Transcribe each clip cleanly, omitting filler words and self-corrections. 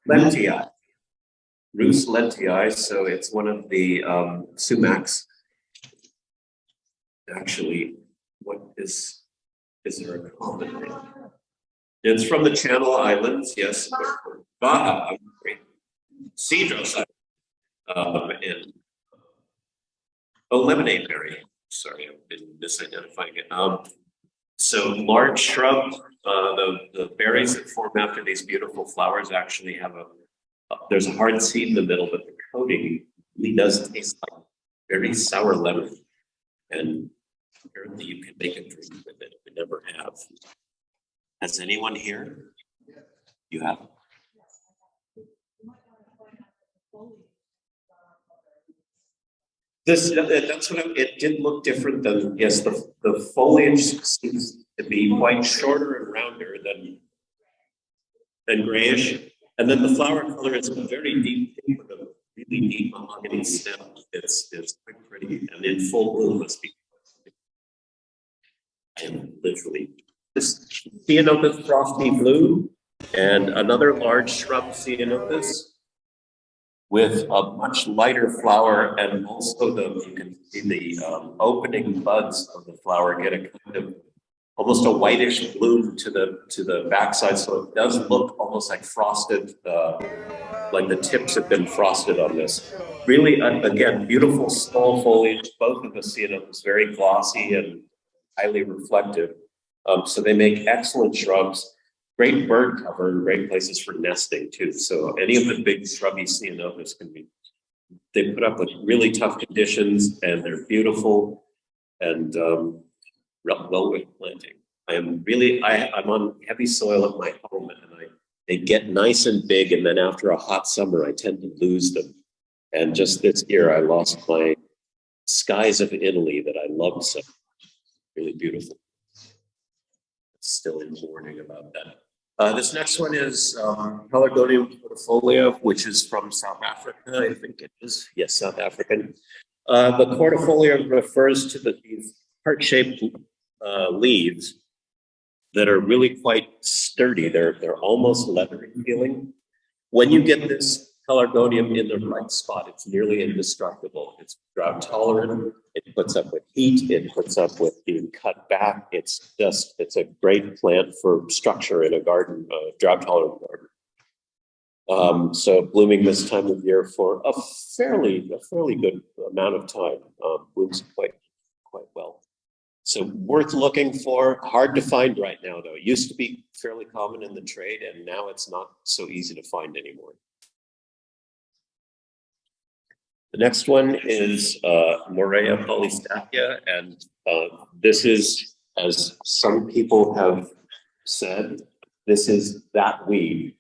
lentii, Rus lentii. So it's one of the sumacs. Actually, what is there a common name? It's from the Channel Islands, yes. Baja, cedros, and lemonade berry. Sorry, I've been misidentifying it. So large shrub. The berries that form after these beautiful flowers actually have there's a hard seed in the middle, but the coating really does taste like very sour lemon. And apparently you can make a drink with it. We never have. Has anyone here? You have? That's what it did look different than, yes, the foliage seems to be quite shorter and rounder than grayish. And then the flower color is a very deep pink with a really deep mahogany stem. It's quite pretty and in full bloom must be. And literally this Ceanothus frosty blue and another large shrub Ceanothus with a much lighter flower, and also you can see the opening buds of the flower get a kind of almost a whitish bloom to the backside, so it does look almost like frosted, like the tips have been frosted on this. Really, again, beautiful small foliage. Both of the Ceanothus very glossy and highly reflective, so they make excellent shrubs. Great bird cover and great places for nesting too. So any of the big shrubby Ceanothus they put up with really tough conditions and they're beautiful and well worth planting. I'm on heavy soil at my home and they get nice and big, and then after a hot summer, I tend to lose them. And just this year, I lost my skies of Italy that I loved so. Really beautiful. Still in mourning about that. This next one is Pelargonium cordifolia, which is from South Africa. I think it is. Yes, South African. The cordifolia refers to these heart-shaped leaves that are really quite sturdy. They're almost leathery feeling. When you get this Pelargonium in the right spot, it's nearly indestructible. It's drought tolerant. It puts up with heat. It puts up with being cut back. It's a great plant for structure in a garden, drought tolerant garden. So blooming this time of year for a fairly good amount of time. Blooms quite well. So worth looking for. Hard to find right now, though. It used to be fairly common in the trade, and now it's not so easy to find anymore. The next one is Morea polystachya, and this is, as some people have said, this is that weed.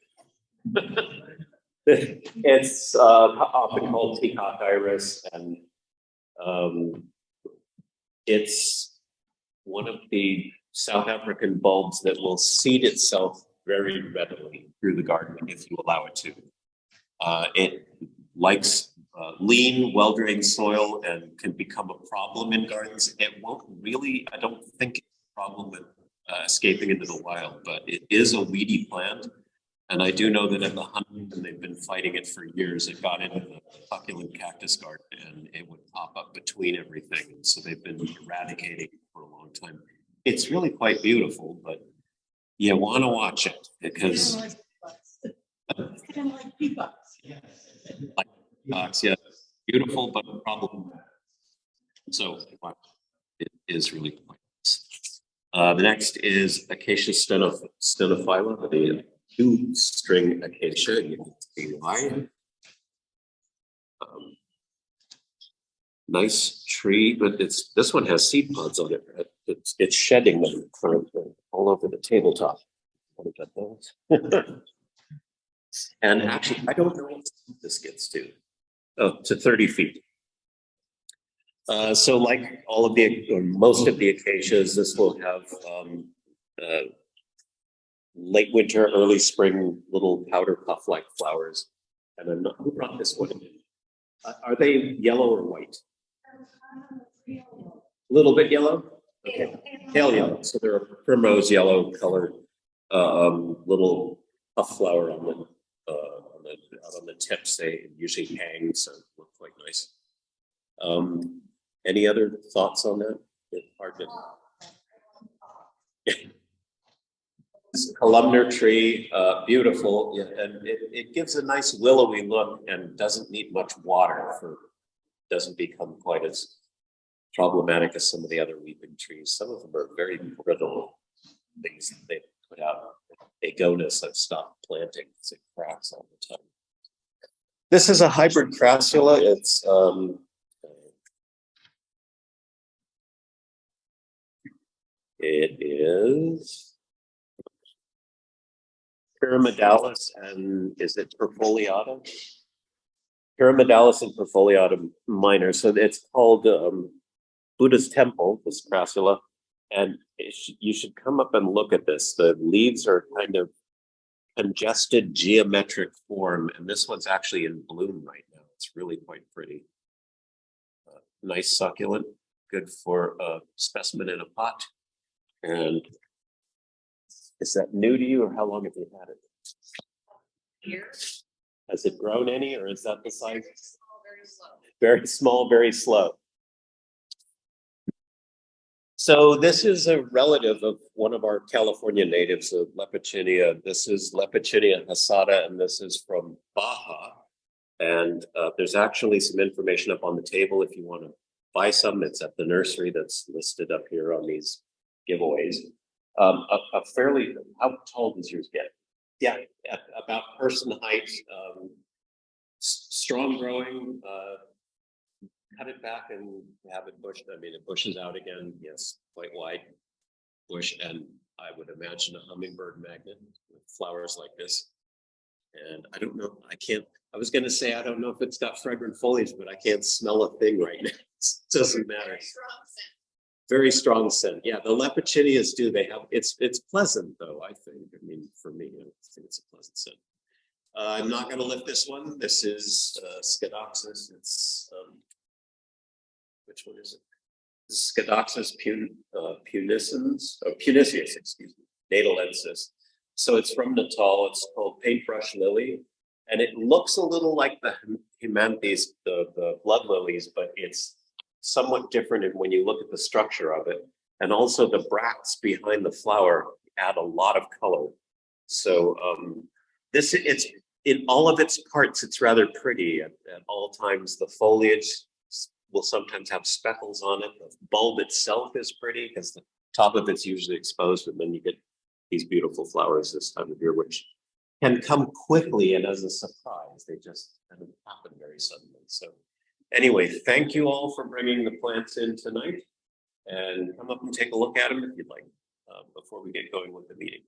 It's often called peacock iris, and it's one of the South African bulbs that will seed itself very readily through the garden if you allow it to. It likes lean, well-drained soil and can become a problem in gardens. It won't really, I don't think it's a problem with escaping into the wild, but it is a weedy plant. And I do know that at the Huntington, they've been fighting it for years. It got into the succulent cactus garden and it would pop up between everything. And so they've been eradicating it for a long time. It's really quite beautiful, but you want to watch it because it's kind of like peacocks. like peacocks, yeah, beautiful, but a problem. So it is really quite nice. The next is Acacia stenophylla, the two-string acacia. You can see why. Nice tree, but this one has seed pods on it. Right? It's shedding them currently all over the tabletop. Want to get those? And actually, I don't know what this gets to. Oh, to 30 feet. So like all of or most of the acacias, this will have late winter, early spring, little powder puff-like flowers. And I'm not, who brought this one? Are they yellow or white? A little bit yellow? Okay, pale yellow. So they're a primrose yellow colored little puff flower on the out on the tips, they usually hang, so look quite nice. Any other thoughts on that? It's hard to. This columnar tree, beautiful, yeah, and it gives a nice willowy look and doesn't need much water doesn't become quite as problematic as some of the other weeping trees. Some of them are very brittle things that they put out. Agonis, I've stopped planting because it cracks all the time. This is a hybrid crassula. It is pyramidalis, and is it perfoliata? Pyramidalis and perfoliata minor. So it's called Buddha's Temple, this crassula. And you should come up and look at this. The leaves are kind of congested geometric form, and this one's actually in bloom right now. It's really quite pretty. Nice succulent, good for a specimen in a pot. And is that new to you, or how long have you had it? Years. Has it grown any, or is that the size? Very small, very slow. Very small, very slow. So this is a relative of one of our California natives of Lepicinia. This is Lepicinia hasata, and this is from Baja. And there's actually some information up on the table if you want to buy some. It's at the nursery that's listed up here on these giveaways. A fairly, how tall does yours get? Yeah, about person height, strong growing, cut it back and have it bushed. I mean, it bushes out again. Yes, quite wide bush. And I would imagine a hummingbird magnet with flowers like this. And I don't know, I was going to say, I don't know if it's got fragrant foliage, but I can't smell a thing right now. It doesn't matter. Very strong scent. Yeah, the Lepicinias do. They have, it's pleasant though, I think. I mean, for me, I think it's a pleasant scent. I'm not going to lift this one. This is Scedoxis. It's, which one is it? Scedoxis puniscens, or puniceus, excuse me, natalensis. So it's from Natal. It's called paintbrush lily. And it looks a little like the hemanthes, the blood lilies, but it's somewhat different when you look at the structure of it. And also the bracts behind the flower add a lot of color. So it's in all of its parts, it's rather pretty at all times. The foliage will sometimes have speckles on it. The bulb itself is pretty because the top of it's usually exposed, and then you get these beautiful flowers this time of year, which can come quickly and as a surprise. They just kind of happen very suddenly. So anyway, thank you all for bringing the plants in tonight, and come up and take a look at them if you'd like before we get going with the meeting.